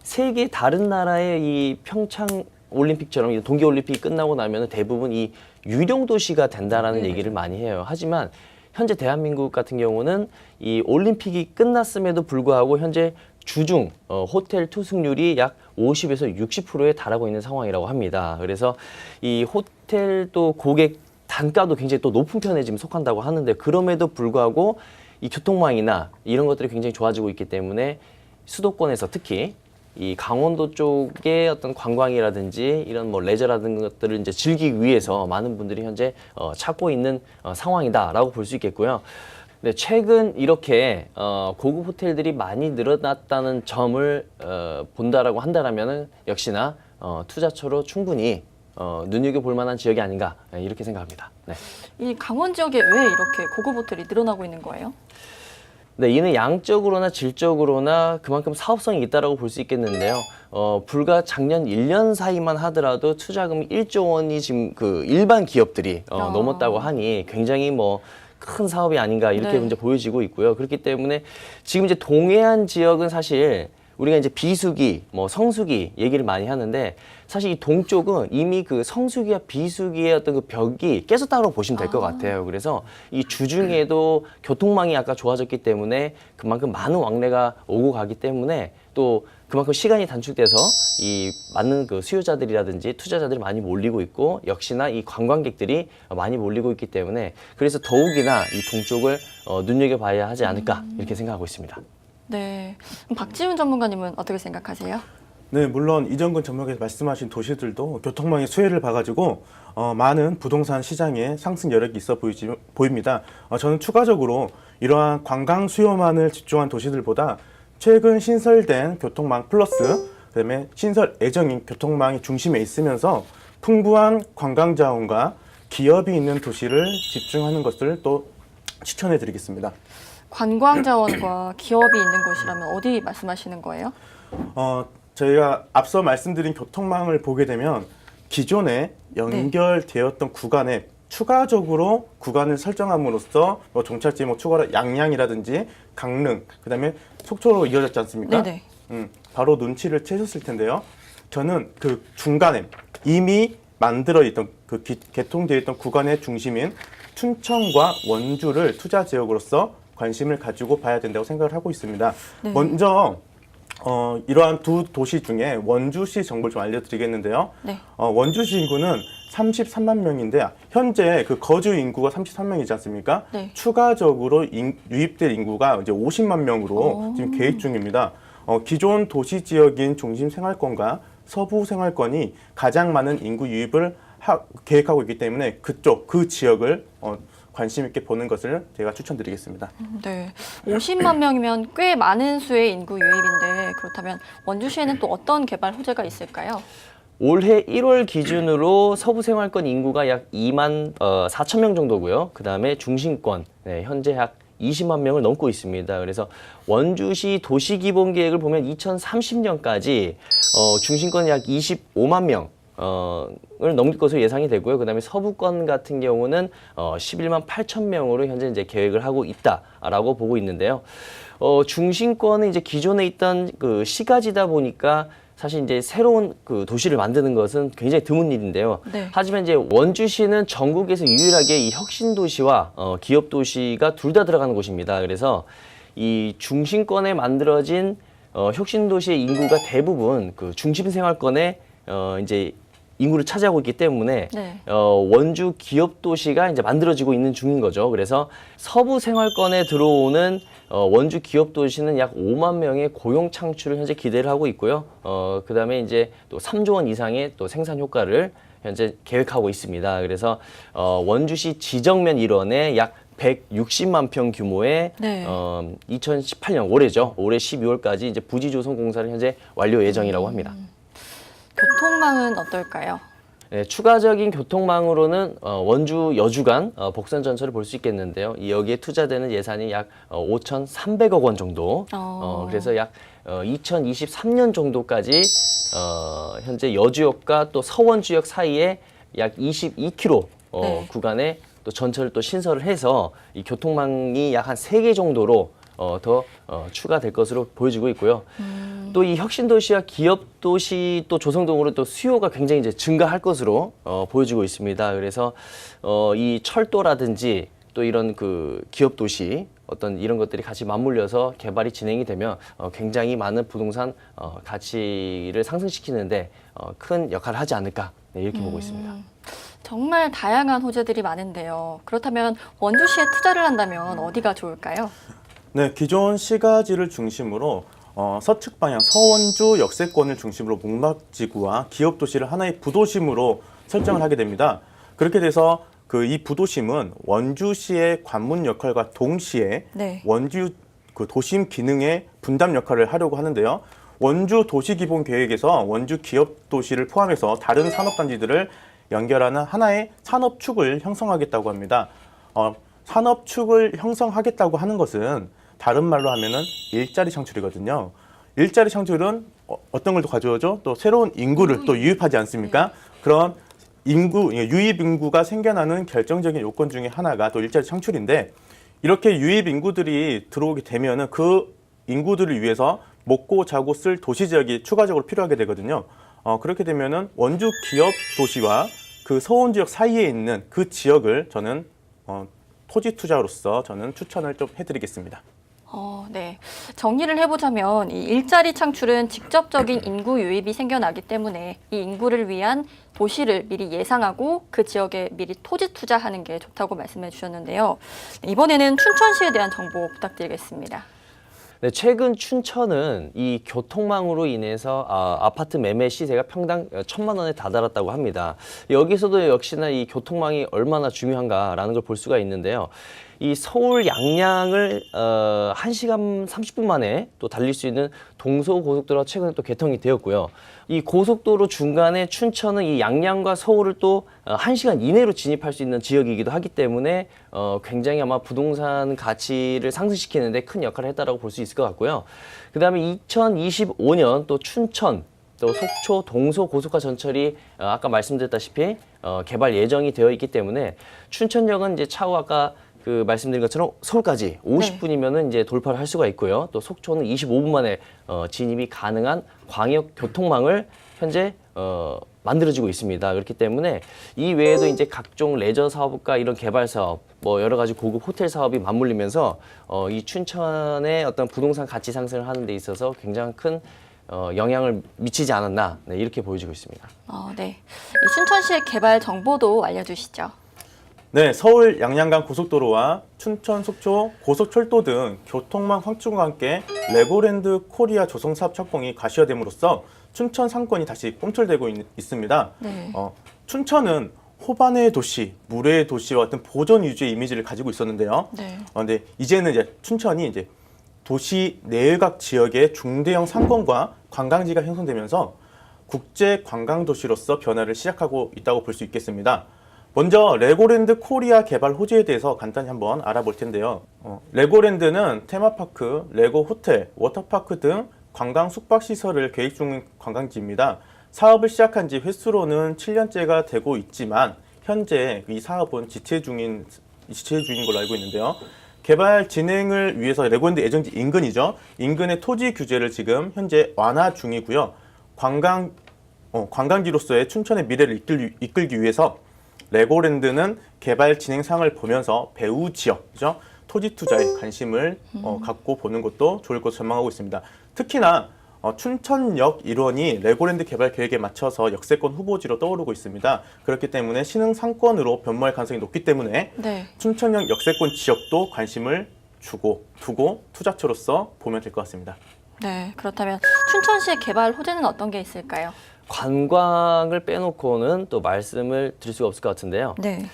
세계 다른 나라의 이 평창 올림픽처럼 이 동계 올림픽이 끝나고 나면 대부분 이 유령 도시가 된다라는 얘기를 많이 해요. 하지만 현재 대한민국 같은 경우는 이 올림픽이 끝났음에도 불구하고 현재 주중 호텔 투숙률이 약 50에서 60%에 달하고 있는 상황이라고 합니다. 그래서 이 호텔 또 고객 단가도 굉장히 또 높은 편에 지금 속한다고 하는데 그럼에도 불구하고 이 교통망이나 이런 것들이 굉장히 좋아지고 있기 때문에 수도권에서 특히 이 강원도 쪽의 어떤 관광이라든지 이런 뭐 레저라든 것들을 이제 즐기기 위해서 많은 분들이 현재 찾고 있는 상황이다라고 볼 수 있겠고요. 네, 최근 이렇게 고급 호텔들이 많이 늘어났다는 점을 본다라고 한다라면은 역시나 투자처로 충분히 눈여겨볼 만한 지역이 아닌가 이렇게 생각합니다. 네. 이 강원 지역에 왜 이렇게 고급 호텔이 늘어나고 있는 거예요? 네, 이는 양적으로나 질적으로나 그만큼 사업성이 있다라고 볼 수 있겠는데요. 불과 작년 1년 사이만 하더라도 투자금 1조 원이 지금 그 일반 기업들이 넘었다고 하니 굉장히 뭐 큰 사업이 아닌가 이렇게 이제 보여지고 있고요. 그렇기 때문에 지금 이제 동해안 지역은 사실 우리가 이제 비수기, 뭐 성수기 얘기를 많이 하는데 사실 이 동쪽은 이미 그 성수기와 비수기의 어떤 그 벽이 깨졌다고 보시면 될 것 같아요. 그래서 이 주중에도 교통망이 아까 좋아졌기 때문에 그만큼 많은 왕래가 오고 가기 때문에 또 그만큼 시간이 단축돼서 이 많은 그 수요자들이라든지 투자자들이 많이 몰리고 있고 역시나 이 관광객들이 많이 몰리고 있기 때문에 그래서 더욱이나 이 동쪽을 눈여겨봐야 하지 않을까 이렇게 생각하고 있습니다. 네, 그럼 박지훈 전문가님은 어떻게 생각하세요? 네, 물론 이정근 전문가께서 말씀하신 도시들도 교통망의 수혜를 봐가지고 많은 부동산 시장에 상승 여력이 있어 보입니다. 저는 추가적으로 이러한 관광 수요만을 집중한 도시들보다 최근 신설된 교통망 플러스 그다음에 신설 예정인 교통망이 중심에 있으면서 풍부한 관광 자원과 기업이 있는 도시를 집중하는 것을 또 추천해 드리겠습니다. 관광 자원과 기업이 있는 곳이라면 어디 말씀하시는 거예요? 저희가 앞서 말씀드린 교통망을 보게 되면 기존에 연결되었던 구간에 추가적으로 구간을 설정함으로써 종착지 추가로 양양이라든지 강릉, 그다음에 속초로 이어졌지 않습니까? 네네. 바로 눈치를 채셨을 텐데요. 저는 그 중간에 이미 만들어 있던 그 개통되어 있던 구간의 중심인 춘천과 원주를 투자 지역으로서 관심을 가지고 봐야 된다고 생각을 하고 있습니다. 네. 먼저 이러한 두 도시 중에 원주시 정보를 좀 알려드리겠는데요. 네. 원주시 인구는 33만 명인데 현재 그 거주 인구가 33명이지 않습니까? 네. 추가적으로 유입될 인구가 이제 50만 명으로 지금 계획 중입니다. 기존 도시 지역인 중심 생활권과 서부 생활권이 가장 많은 인구 유입을 계획하고 있기 때문에 그 지역을 관심 있게 보는 것을 제가 추천드리겠습니다. 네, 50만 명이면 꽤 많은 수의 인구 유입인데 그렇다면 원주시에는 또 어떤 개발 호재가 있을까요? 올해 1월 기준으로 서부 생활권 인구가 약 2만 4천 명 정도고요. 그다음에 중심권 현재 약 20만 명을 넘고 있습니다. 그래서 원주시 도시기본계획을 보면 2030년까지 중심권 약 25만 명 을 넘길 것으로 예상이 되고요. 그다음에 서부권 같은 경우는 11만 8천 명으로 현재 이제 계획을 하고 있다라고 보고 있는데요. 중심권은 이제 기존에 있던 그 시가지다 보니까 사실 이제 새로운 그 도시를 만드는 것은 굉장히 드문 일인데요. 네. 하지만 이제 원주시는 전국에서 유일하게 이 혁신 도시와 기업 도시가 둘 다 들어가는 곳입니다. 그래서 이 중심권에 만들어진 혁신 도시의 인구가 대부분 그 중심 생활권에 이제 인구를 차지하고 있기 때문에 네. 원주 기업 도시가 이제 만들어지고 있는 중인 거죠. 그래서 서부 생활권에 들어오는 원주 기업 도시는 약 5만 명의 고용 창출을 현재 기대를 하고 있고요. 그다음에 이제 또 3조 원 이상의 또 생산 효과를 현재 계획하고 있습니다. 그래서 원주시 지정면 일원에 약 160만 평 규모의 네. 2018년 올해죠. 올해 12월까지 이제 부지 조성 공사를 현재 완료 예정이라고 합니다. 교통망은 어떨까요? 네, 추가적인 교통망으로는 원주 여주 간 복선 전철을 볼 수 있겠는데요. 여기에 투자되는 예산이 약 5,300억 원 정도. 그래서 약 2023년 정도까지 현재 여주역과 또 서원주역 사이에 약 22km 네. 구간에 또 전철을 또 신설을 해서 이 교통망이 약 한 3개 정도로 더 추가될 것으로 보여지고 있고요. 또 이 혁신도시와 기업도시 또 조성 등으로 또 수요가 굉장히 이제 증가할 것으로 보여지고 있습니다. 그래서 이 철도라든지 또 이런 그 기업도시 어떤 이런 것들이 같이 맞물려서 개발이 진행이 되면 굉장히 많은 부동산 가치를 상승시키는데 큰 역할을 하지 않을까 이렇게 보고 있습니다. 정말 다양한 호재들이 많은데요. 그렇다면 원주시에 투자를 한다면 어디가 좋을까요? 네, 기존 시가지를 중심으로 서측 방향 서원주 역세권을 중심으로 목락지구와 기업 도시를 하나의 부도심으로 설정을 하게 됩니다. 그렇게 돼서 그 이 부도심은 원주시의 관문 역할과 동시에 네. 원주 그 도심 기능의 분담 역할을 하려고 하는데요. 원주 도시기본계획에서 원주 기업 도시를 포함해서 다른 산업단지들을 연결하는 하나의 산업축을 형성하겠다고 합니다. 산업축을 형성하겠다고 하는 것은 다른 말로 하면은 일자리 창출이거든요. 일자리 창출은 어떤 걸 또 가져오죠? 또 새로운 인구를 또 유입하지 않습니까? 그런 유입 인구가 생겨나는 결정적인 요건 중에 하나가 또 일자리 창출인데, 이렇게 유입 인구들이 들어오게 되면은 그 인구들을 위해서 먹고 자고 쓸 도시 지역이 추가적으로 필요하게 되거든요. 그렇게 되면은 원주 기업 도시와 그 서원 지역 사이에 있는 그 지역을 저는 토지 투자로서 저는 추천을 좀 해드리겠습니다. 네. 정리를 해보자면 이 일자리 창출은 직접적인 인구 유입이 생겨나기 때문에 이 인구를 위한 도시를 미리 예상하고 그 지역에 미리 토지 투자하는 게 좋다고 말씀해 주셨는데요. 이번에는 춘천시에 대한 정보 부탁드리겠습니다. 네, 최근 춘천은 이 교통망으로 인해서 아파트 매매 시세가 평당 1,000만 원에 다다랐다고 합니다. 여기서도 역시나 이 교통망이 얼마나 중요한가라는 걸 볼 수가 있는데요. 이 서울 양양을 1시간 30분 만에 또 달릴 수 있는 동서고속도로가 최근에 또 개통이 되었고요. 이 고속도로 중간에 춘천은 이 양양과 서울을 또 1시간 이내로 진입할 수 있는 지역이기도 하기 때문에 굉장히 아마 부동산 가치를 상승시키는데 큰 역할을 했다라고 볼 수 있을 것 같고요. 그 다음에 2025년 또 춘천 또 속초 동서 고속화 전철이 아까 말씀드렸다시피 개발 예정이 되어 있기 때문에 춘천역은 이제 차후 아까 그 말씀드린 것처럼 서울까지 50분이면은 이제 돌파를 할 수가 있고요. 또 속초는 25분 만에 진입이 가능한 광역 교통망을 현재 만들어지고 있습니다. 그렇기 때문에 이 외에도 이제 각종 레저 사업과 이런 개발 사업, 뭐 여러 가지 고급 호텔 사업이 맞물리면서 이 춘천의 어떤 부동산 가치 상승을 하는 데 있어서 굉장히 큰 영향을 미치지 않았나 이렇게 보여지고 있습니다. 네. 이 춘천시의 개발 정보도 알려주시죠. 네, 서울 양양간 고속도로와 춘천 속초 고속철도 등 교통망 확충과 함께 레고랜드 코리아 조성사업 착공이 가시화됨으로써 춘천 상권이 다시 꿈틀대고 있습니다. 네. 춘천은 호반의 도시, 물의 도시와 같은 보존 위주의 이미지를 가지고 있었는데요. 네. 근데 이제는 이제 춘천이 이제 도시 내외곽 지역의 중대형 상권과 관광지가 형성되면서 국제 관광 도시로서 변화를 시작하고 있다고 볼 수 있겠습니다. 먼저 레고랜드 코리아 개발 호재에 대해서 간단히 한번 알아볼 텐데요. 레고랜드는 테마파크, 레고 호텔, 워터파크 등 관광 숙박시설을 계획 중인 관광지입니다. 사업을 시작한 지 횟수로는 7년째가 되고 있지만 현재 이 사업은 지체 중인 걸로 알고 있는데요. 개발 진행을 위해서 레고랜드 예정지 인근이죠. 인근의 토지 규제를 지금 현재 완화 중이고요. 관광지로서의 춘천의 미래를 이끌기 위해서 레고랜드는 개발 진행 상황을 보면서 배후 지역이죠. 토지 투자에 관심을 갖고 보는 것도 좋을 것으로 전망하고 있습니다. 특히나 춘천역 일원이 레고랜드 개발 계획에 맞춰서 역세권 후보지로 떠오르고 있습니다. 그렇기 때문에 신흥 상권으로 변모할 가능성이 높기 때문에 네. 춘천역 역세권 지역도 관심을 두고 투자처로서 보면 될 것 같습니다. 네, 그렇다면 춘천시의 개발 호재는 어떤 게 있을까요? 관광을 빼놓고는 또 말씀을 드릴 수가 없을 것 같은데요. 네.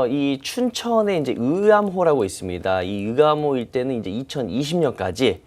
이 춘천에 이제 의암호라고 있습니다. 이 의암호 일대는 이제 2020년까지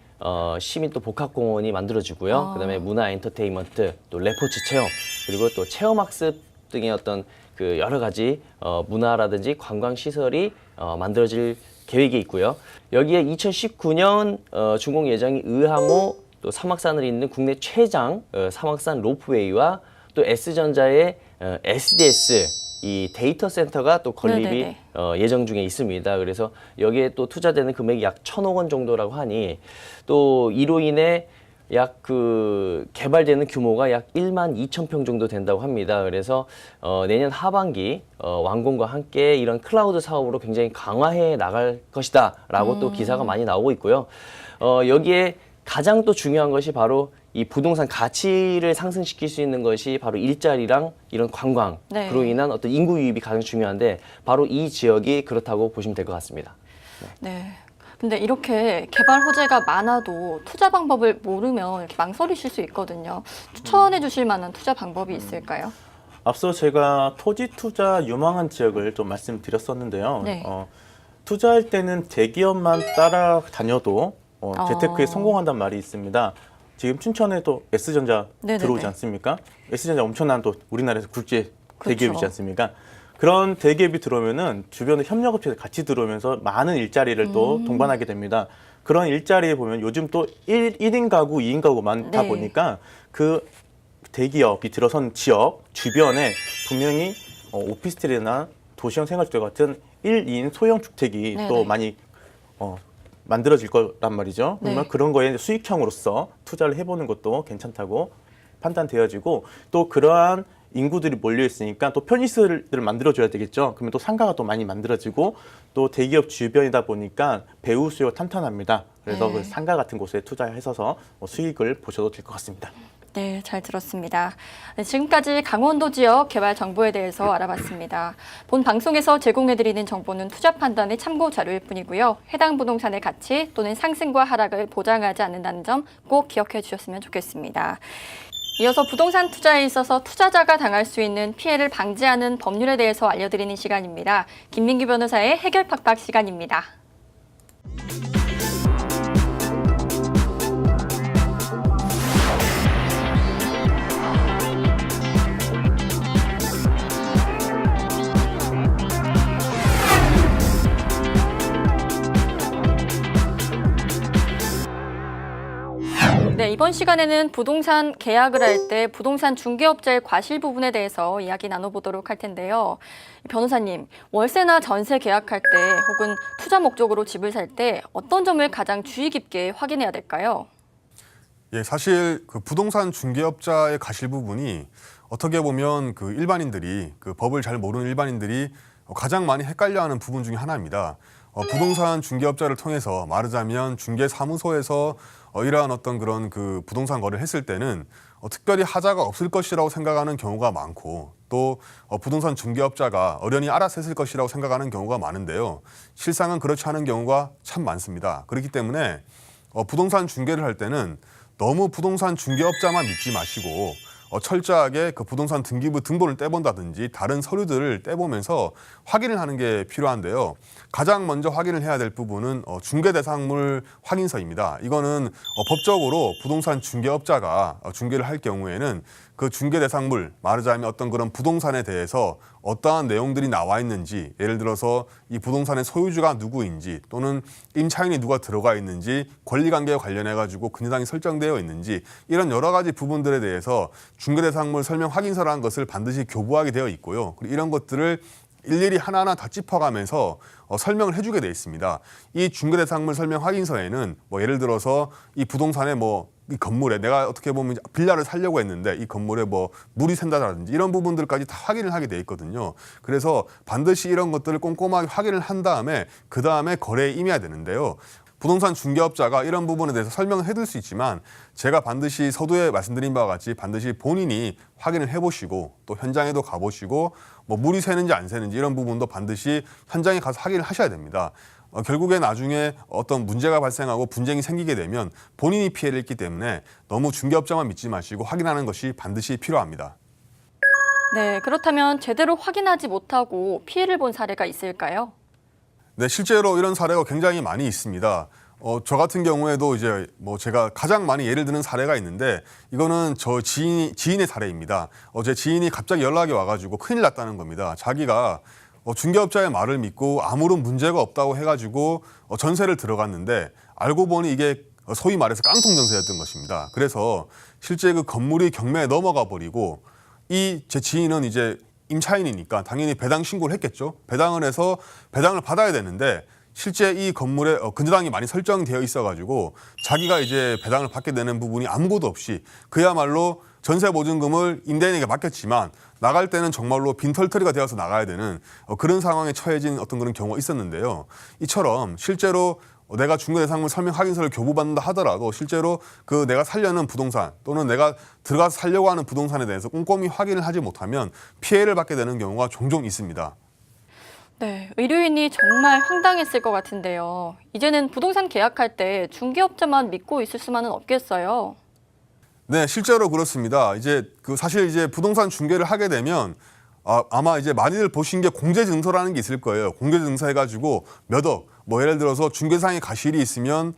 시민 또 복합공원이 만들어지고요. 그다음에 문화 엔터테인먼트, 또 레포츠 체험, 그리고 또 체험학습 등의 어떤 그 여러 가지 문화라든지 관광 시설이 만들어질 계획이 있고요. 여기에 2019년 준공 예정이 의암호 또 사막산을 잇는 국내 최장 사막산 로프웨이와 또 S전자의 SDS 이 데이터 센터가 또 건립이 예정 중에 있습니다. 그래서 여기에 또 투자되는 금액이 약 1,000억 원 정도라고 하니 또 이로 인해 약 그 개발되는 규모가 약 1만 2천 평 정도 된다고 합니다. 그래서 내년 하반기 완공과 함께 이런 클라우드 사업으로 굉장히 강화해 나갈 것이다라고 또 기사가 많이 나오고 있고요. 여기에 가장 또 중요한 것이 바로 이 부동산 가치를 상승시킬 수 있는 것이 바로 일자리랑 이런 관광, 네. 그로 인한 어떤 인구 유입이 가장 중요한데 바로 이 지역이 그렇다고 보시면 될 것 같습니다. 네. 근데 이렇게 개발 호재가 많아도 투자 방법을 모르면 이렇게 망설이실 수 있거든요. 추천해 주실 만한 투자 방법이 있을까요? 앞서 제가 토지 투자 유망한 지역을 좀 말씀드렸었는데요. 네. 투자할 때는 대기업만 따라다녀도 재테크에 아. 성공한다는 말이 있습니다. 지금 춘천에도 S전자 네네네. 들어오지 않습니까? S전자 엄청난 또 우리나라에서 국제 대기업이지 그렇죠. 않습니까? 그런 대기업이 들어오면은 주변에 협력업체들 같이 들어오면서 많은 일자리를 또 동반하게 됩니다. 그런 일자리에 보면 요즘 또 1인 가구, 2인 가구 많다 네. 보니까 그 대기업이 들어선 지역 주변에 분명히 오피스텔이나 도시형 생활주택 같은 1인 소형 주택이 네네. 또 많이 만들어질 거란 말이죠. 네. 그러면 그런 거에 수익형으로서 투자를 해보는 것도 괜찮다고 판단되어지고 또 그러한 인구들이 몰려 있으니까 또 편의시설을 만들어줘야 되겠죠. 그러면 또 상가가 또 많이 만들어지고 또 대기업 주변이다 보니까 배후 수요가 탄탄합니다. 그래서 네. 그 상가 같은 곳에 투자해서 수익을 보셔도 될 것 같습니다. 네, 잘 들었습니다. 네, 지금까지 강원도 지역 개발 정보에 대해서 알아봤습니다. 본 방송에서 제공해드리는 정보는 투자 판단의 참고 자료일 뿐이고요. 해당 부동산의 가치 또는 상승과 하락을 보장하지 않는다는 점 꼭 기억해 주셨으면 좋겠습니다. 이어서 부동산 투자에 있어서 투자자가 당할 수 있는 피해를 방지하는 법률에 대해서 알려드리는 시간입니다. 김민규 변호사의 해결 팍팍 시간입니다. 네, 이번 시간에는 부동산 계약을 할 때 부동산 중개업자의 과실 부분에 대해서 이야기 나눠보도록 할 텐데요. 변호사님, 월세나 전세 계약할 때 혹은 투자 목적으로 집을 살 때 어떤 점을 가장 주의 깊게 확인해야 될까요? 예, 사실 그 부동산 중개업자의 과실 부분이 어떻게 보면 그 일반인들이 그 법을 잘 모르는 일반인들이 가장 많이 헷갈려하는 부분 중에 하나입니다. 부동산 중개업자를 통해서 말하자면 중개사무소에서 이러한 어떤 그런 그 부동산 거래를 했을 때는 특별히 하자가 없을 것이라고 생각하는 경우가 많고 또 부동산 중개업자가 어련히 알아서 했을 것이라고 생각하는 경우가 많은데요. 실상은 그렇지 않은 경우가 참 많습니다. 그렇기 때문에 부동산 중개를 할 때는 너무 부동산 중개업자만 믿지 마시고 철저하게 그 부동산 등기부 등본을 떼본다든지 다른 서류들을 떼보면서 확인을 하는 게 필요한데요. 가장 먼저 확인을 해야 될 부분은 중개대상물 확인서입니다. 이거는 법적으로 부동산 중개업자가 중개를 할 경우에는 그 중개대상물, 말하자면 어떤 그런 부동산에 대해서 어떠한 내용들이 나와 있는지, 예를 들어서 이 부동산의 소유주가 누구인지 또는 임차인이 누가 들어가 있는지, 권리관계와 관련해가지고 근저당이 설정되어 있는지, 이런 여러 가지 부분들에 대해서 중개대상물 설명 확인서라는 것을 반드시 교부하게 되어 있고요. 그리고 이런 것들을 일일이 하나하나 다 짚어가면서 설명을 해주게 되어 있습니다. 이 중개대상물 설명 확인서에는 예를 들어서 이 부동산에 이 건물에 내가 어떻게 보면 빌라를 살려고 했는데 이 건물에 물이 샌다든지 이런 부분들까지 다 확인을 하게 돼 있거든요. 그래서 반드시 이런 것들을 꼼꼼하게 확인을 한 다음에 그 다음에 거래에 임해야 되는데요. 부동산 중개업자가 이런 부분에 대해서 설명을 해줄 수 있지만 제가 반드시 서두에 말씀드린 바와 같이 반드시 본인이 확인을 해보시고 또 현장에도 가보시고 물이 새는지 안 새는지 이런 부분도 반드시 현장에 가서 확인을 하셔야 됩니다. 결국에 나중에 어떤 문제가 발생하고 분쟁이 생기게 되면 본인이 피해를 입기 때문에 너무 중개업자만 믿지 마시고 확인하는 것이 반드시 필요합니다. 네, 그렇다면 제대로 확인하지 못하고 피해를 본 사례가 있을까요? 네, 실제로 이런 사례가 굉장히 많이 있습니다. 저 같은 경우에도 이제 제가 가장 많이 예를 드는 사례가 있는데 이거는 저 지인의 사례입니다. 제 지인이 갑자기 연락이 와가지고 큰일 났다는 겁니다. 자기가 중개업자의 말을 믿고 아무런 문제가 없다고 해가지고 전세를 들어갔는데 알고 보니 이게 소위 말해서 깡통 전세였던 것입니다. 그래서 실제 그 건물이 경매에 넘어가 버리고 이 제 지인은 이제 임차인이니까 당연히 배당 신고를 했겠죠. 배당을 해서 배당을 받아야 되는데 실제 이 건물에 근저당이 많이 설정되어 있어가지고 자기가 이제 배당을 받게 되는 부분이 아무것도 없이 그야말로 전세 보증금을 임대인에게 맡겼지만 나갈 때는 정말로 빈털터리가 되어서 나가야 되는 그런 상황에 처해진 어떤 그런 경우가 있었는데요. 이처럼 실제로 내가 중개대상물 설명 확인서를 교부받는다 하더라도 실제로 그 내가 살려는 부동산 또는 내가 들어가서 살려고 하는 부동산에 대해서 꼼꼼히 확인을 하지 못하면 피해를 받게 되는 경우가 종종 있습니다. 네, 의료인이 정말 황당했을 것 같은데요. 이제는 부동산 계약할 때 중개업자만 믿고 있을 수만은 없겠어요. 네, 실제로 그렇습니다. 이제 사실 이제 부동산 중개를 하게 되면 아마 이제 많이들 보신 게 공제증서라는 게 있을 거예요. 공제증서 해가지고 몇 억, 예를 들어서 중개상의 과실이 있으면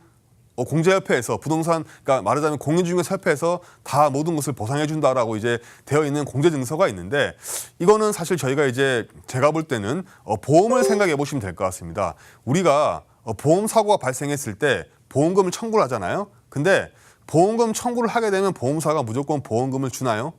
공제협회에서 부동산, 그러니까 말하자면 공인중개사협회에서 다 모든 것을 보상해준다라고 이제 되어 있는 공제증서가 있는데 이거는 사실 제가 볼 때는 보험을 생각해 보시면 될 것 같습니다. 우리가 보험 사고가 발생했을 때 보험금을 청구를 하잖아요. 근데 보험금 청구를 하게 되면 보험사가 무조건 보험금을 주나요?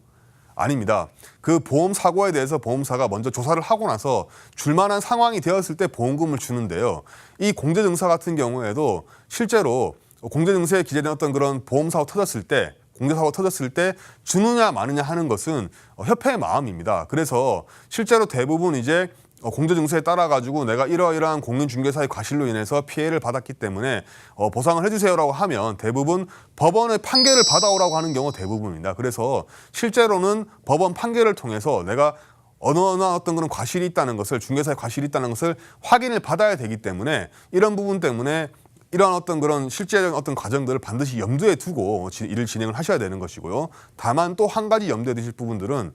아닙니다. 그 보험 사고에 대해서 보험사가 먼저 조사를 하고 나서 줄만한 상황이 되었을 때 보험금을 주는데요. 이 공제증서 같은 경우에도 실제로 공제증서에 기재된 어떤 그런 보험사고 터졌을 때 공제사고 터졌을 때 주느냐 마느냐 하는 것은 협회의 마음입니다. 그래서 실제로 대부분 이제 공제증서에 따라 가지고 내가 이러이러한 공인중개사의 과실로 인해서 피해를 받았기 때문에 보상을 해주세요라고 하면 대부분 법원의 판결을 받아오라고 하는 경우가 대부분입니다. 그래서 실제로는 법원 판결을 통해서 내가 어느 어떤 그런 과실이 있다는 것을 중개사의 과실이 있다는 것을 확인을 받아야 되기 때문에 이런 부분 때문에 이런 어떤 그런 실제적인 어떤 과정들을 반드시 염두에 두고 일을 진행을 하셔야 되는 것이고요. 다만 또 한 가지 염두에 두실 부분들은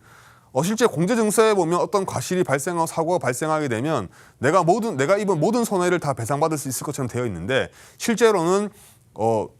실제 공제증서에 보면 어떤 과실이 발생하고 사고가 발생하게 되면 내가 입은 모든 손해를 다 배상받을 수 있을 것처럼 되어 있는데 실제로는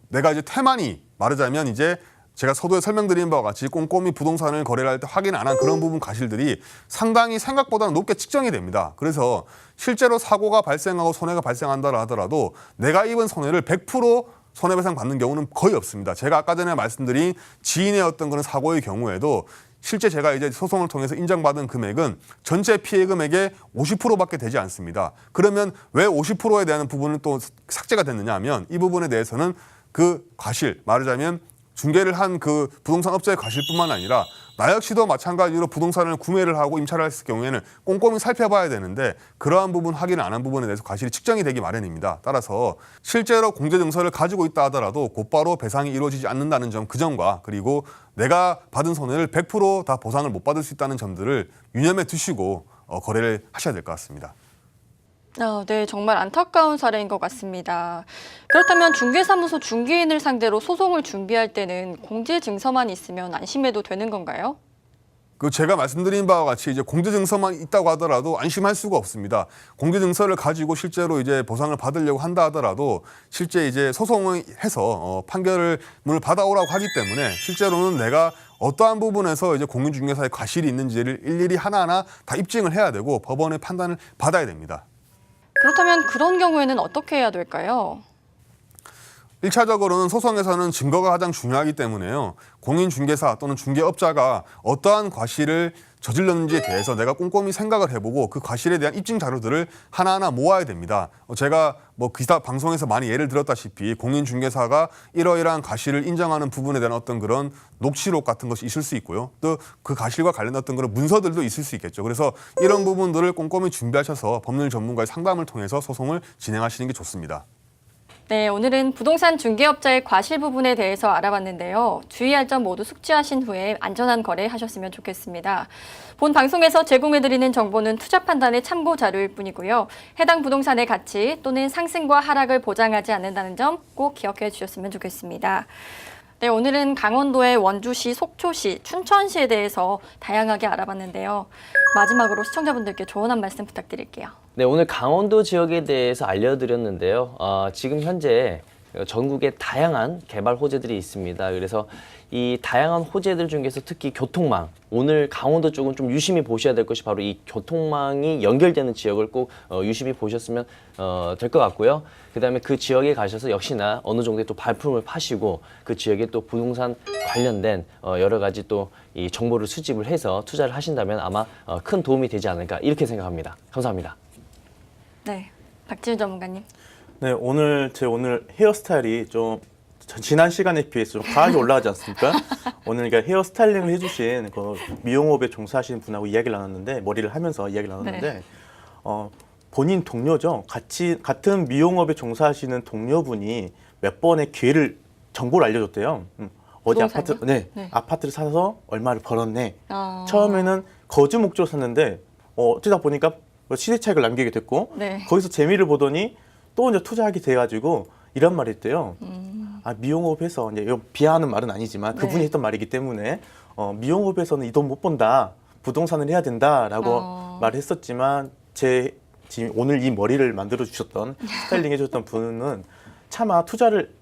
내가 이제 태만히 말하자면 이제 제가 서두에 설명드린 바와 같이 꼼꼼히 부동산을 거래를 할 때 확인 안 한 그런 부분 과실들이 상당히 생각보다는 높게 측정이 됩니다. 그래서 실제로 사고가 발생하고 손해가 발생한다 하더라도 내가 입은 손해를 100% 손해배상 받는 경우는 거의 없습니다. 제가 아까 전에 말씀드린 지인의 어떤 그런 사고의 경우에도 실제 제가 이제 소송을 통해서 인정받은 금액은 전체 피해 금액의 50%밖에 되지 않습니다. 그러면 왜 50%에 대한 부분은 또 삭제가 됐느냐 하면 이 부분에 대해서는 그 과실, 말하자면 중개를 한 그 부동산 업자의 과실뿐만 아니라 나 역시도 마찬가지로 부동산을 구매를 하고 임차를 했을 경우에는 꼼꼼히 살펴봐야 되는데 그러한 부분 확인을 안 한 부분에 대해서 과실이 측정이 되기 마련입니다. 따라서 실제로 공제증서를 가지고 있다 하더라도 곧바로 배상이 이루어지지 않는다는 점 그 점과 그리고 내가 받은 손해를 100% 다 보상을 못 받을 수 있다는 점들을 유념해 두시고 거래를 하셔야 될 것 같습니다. 네, 정말 안타까운 사례인 것 같습니다. 그렇다면 중개사무소 중개인을 상대로 소송을 준비할 때는 공제 증서만 있으면 안심해도 되는 건가요? 그 제가 말씀드린 바와 같이 이제 공제 증서만 있다고 하더라도 안심할 수가 없습니다. 공제 증서를 가지고 실제로 이제 보상을 받으려고 한다 하더라도 실제 이제 소송을 해서 판결을 받아오라고 하기 때문에 실제로는 내가 어떠한 부분에서 이제 공인중개사의 과실이 있는지를 일일이 하나하나 다 입증을 해야 되고 법원의 판단을 받아야 됩니다. 그렇다면 그런 경우에는 어떻게 해야 될까요? 1차적으로는 소송에서는 증거가 가장 중요하기 때문에요. 공인중개사 또는 중개업자가 어떠한 과실을 저질렀는지에 대해서 내가 꼼꼼히 생각을 해보고 그 과실에 대한 입증 자료들을 하나하나 모아야 됩니다. 제가 기사 방송에서 많이 예를 들었다시피 공인중개사가 이러이러한 과실을 인정하는 부분에 대한 어떤 그런 녹취록 같은 것이 있을 수 있고요. 또 그 과실과 관련된 어떤 그런 문서들도 있을 수 있겠죠. 그래서 이런 부분들을 꼼꼼히 준비하셔서 법률 전문가의 상담을 통해서 소송을 진행하시는 게 좋습니다. 네, 오늘은 부동산 중개업자의 과실 부분에 대해서 알아봤는데요. 주의할 점 모두 숙지하신 후에 안전한 거래 하셨으면 좋겠습니다. 본 방송에서 제공해드리는 정보는 투자 판단의 참고 자료일 뿐이고요. 해당 부동산의 가치 또는 상승과 하락을 보장하지 않는다는 점 꼭 기억해 주셨으면 좋겠습니다. 네, 오늘은 강원도의 원주시, 속초시, 춘천시에 대해서 다양하게 알아봤는데요. 마지막으로 시청자분들께 조언 한 말씀 부탁드릴게요. 네, 오늘 강원도 지역에 대해서 알려드렸는데요. 지금 현재 전국에 다양한 개발 호재들이 있습니다. 그래서 이 다양한 호재들 중에서 특히 교통망, 오늘 강원도 쪽은 좀 유심히 보셔야 될 것이 바로 이 교통망이 연결되는 지역을 꼭 유심히 보셨으면 될 것 같고요. 그다음에 그 지역에 가셔서 역시나 어느 정도의 또 발품을 파시고 그 지역에 또 부동산 관련된 여러 가지 또 이 정보를 수집을 해서 투자를 하신다면 아마 큰 도움이 되지 않을까 이렇게 생각합니다. 감사합니다. 네, 박지훈 전문가님. 네, 오늘 헤어스타일이 좀 지난 시간에 비해서 좀 과하게 올라가지 않습니까? 오늘 그러니까 헤어스타일링을 해주신 그 미용업에 종사하시는 분하고 이야기를 나눴는데 머리를 하면서 이야기를 나눴는데 네. 본인 동료죠. 같은 미용업에 종사하시는 동료분이 몇 번의 정보를 알려줬대요. 어디 부동산이요? 네, 네. 아파트를 사서 얼마를 벌었네. 어... 처음에는 거주 목적으로 샀는데 어쩌다 보니까 시세 차익을 남기게 됐고 네. 거기서 재미를 보더니 또 이제 투자하게 돼가지고 이런 말이 있대요. 미용업에서 이제 이거 비하하는 말은 아니지만 그분이 네. 했던 말이기 때문에 미용업에서는 이 돈 못 번다, 부동산을 해야 된다라고 말을 했었지만 지금 오늘 이 머리를 만들어 주셨던 스타일링 해줬던 분은 차마 투자를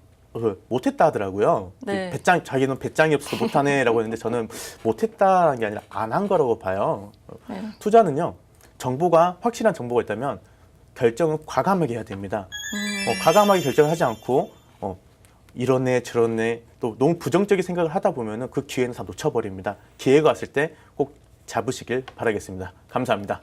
못했다 하더라고요. 네. 자기는 배짱이 없어서 못하네라고 했는데 저는 못했다는 게 아니라 안 한 거라고 봐요. 네. 투자는요, 확실한 정보가 있다면 결정은 과감하게 해야 됩니다. 과감하게 결정을 하지 않고 이러네 저러네 또 너무 부정적인 생각을 하다 보면은 그 기회는 다 놓쳐버립니다. 기회가 왔을 때 꼭 잡으시길 바라겠습니다. 감사합니다.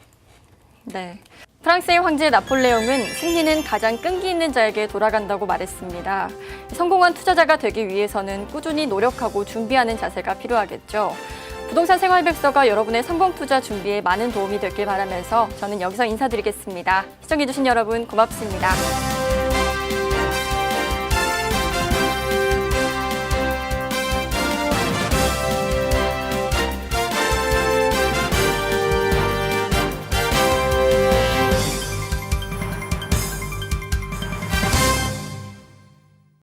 네. 프랑스의 황제 나폴레옹은 승리는 가장 끈기 있는 자에게 돌아간다고 말했습니다. 성공한 투자자가 되기 위해서는 꾸준히 노력하고 준비하는 자세가 필요하겠죠. 부동산 생활백서가 여러분의 성공 투자 준비에 많은 도움이 됐길 바라면서 저는 여기서 인사드리겠습니다. 시청해주신 여러분 고맙습니다.